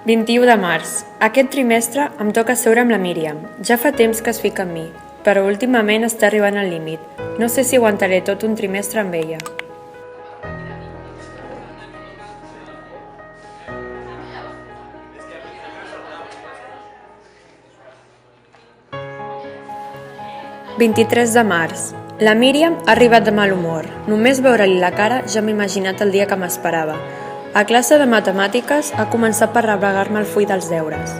21 de març. Aquest trimestre em toca seure amb la Míriam. Ja fa temps que es fica amb mi, però últimament està arribant al límit. No sé si aguantaré tot un trimestre amb ella. «23 de març. La Míriam ha arribat de mal humor. Només veure-li la cara ja m'he imaginat el dia que m'esperava. A classe de matemàtiques ha començat per rebregar-me el full dels deures.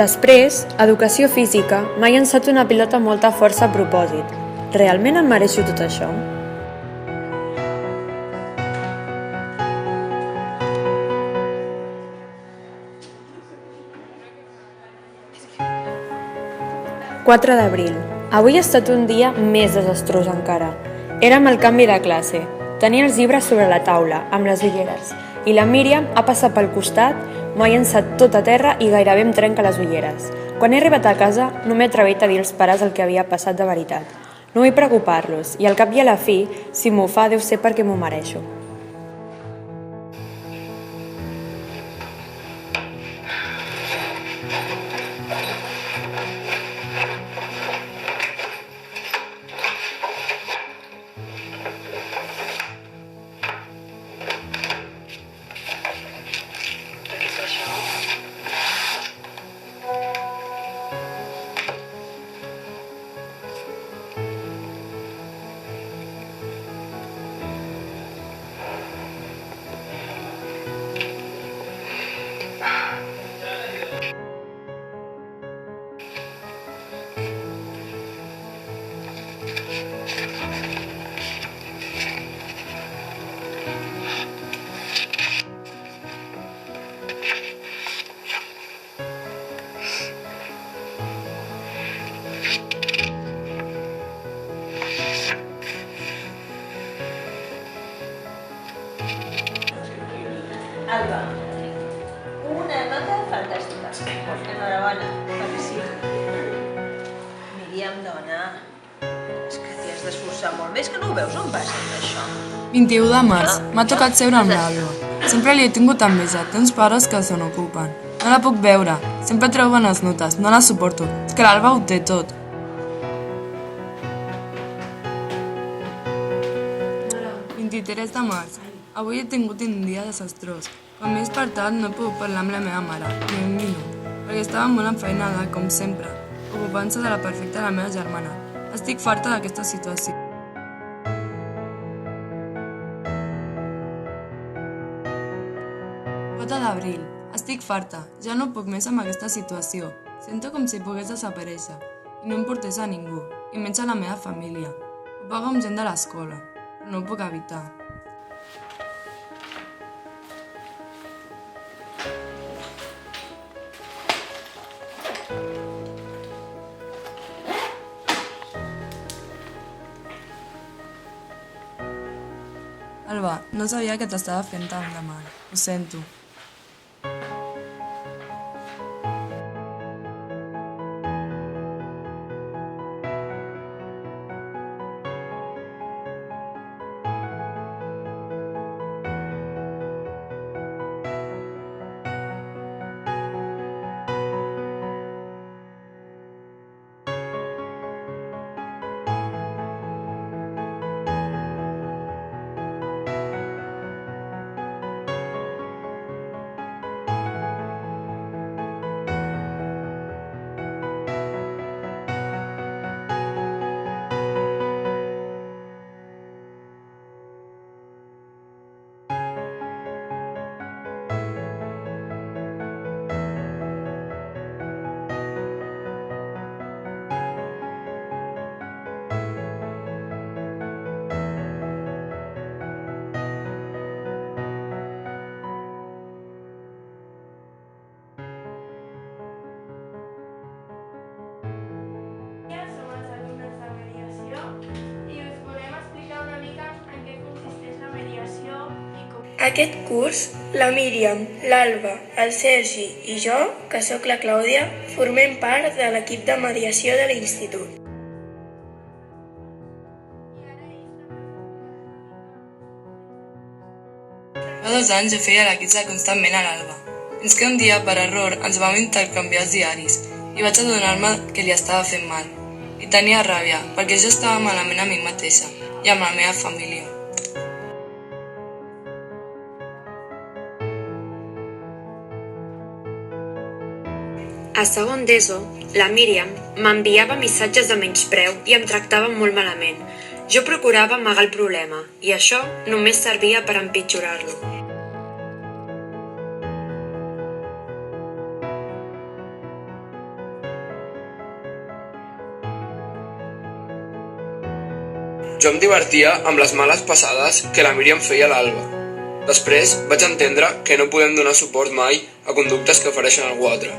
Després, educació física, m'ha llançat una pilota amb molta força a propòsit. Realment em mereixo tot això? «4 d'abril. Avui ha estat un dia més desastrós encara. Érem al canvi de classe. Tenia els llibres sobre la taula, amb les ulleres, i la Míriam ha passat pel costat, m'ha llançat tot a terra i gairebé em trenca les ulleres. Quan he arribat a casa, no m'he atrevit a dir als pares el que havia passat de veritat. No vull preocupar-los, i al cap i a la fi, si m'ho fa, deu ser perquè m'ho mereixo. Alba, una nota fantàstica. Enhorabona, felicito. Míriam, dona, és que t'hi has d'esforçar molt més, que no ho veus on vas amb això? 21 de març. M'ha tocat seure amb l'Alba. Sempre li he tingut enveja, té uns pares que se n'ocupen. No la puc veure, sempre treu bones notes, no la suporto. És que l'Alba ho té tot. Mare, 23 de març. Avui he tingut un dia desastrós. Quan m'he despertat no he pogut parlar amb la meva mare, ni un minut, perquè estava molt enfeinada, com sempre, ocupant-se de la perfecta la meva germana. Estic farta d'aquesta situació. 4 d'abril. Estic farta. Ja no puc més amb aquesta situació. Sento com si pogués desaparèixer i no importés a ningú, i menys a la meva família. Ho pago amb gent de l'escola, però no ho puc evitar. Alba, no sabia que t'estava fent tant de mal. Ho sento. Aquest curs, la Míriam, l'Alba, el Sergi i jo, que sóc la Clàudia, formem part de l'equip de mediació de l'institut. Fa 2 anys jo feia la quitza constantment a l'Alba. Fins que un dia, per error, ens vam intercanviar els diaris i vaig adonar-me que li estava fent mal. I tenia ràbia, perquè jo estava malament a mi mateixa i amb la meva família. A segon d'ESO, la Míriam m'enviava missatges de menyspreu i em tractava molt malament. Jo procurava amagar el problema i això només servia per empitjorar-lo. Jo em divertia amb les males passades que la Míriam feia a l'Alba. Després vaig entendre que no podem donar suport mai a conductes que ofereixen algú altre.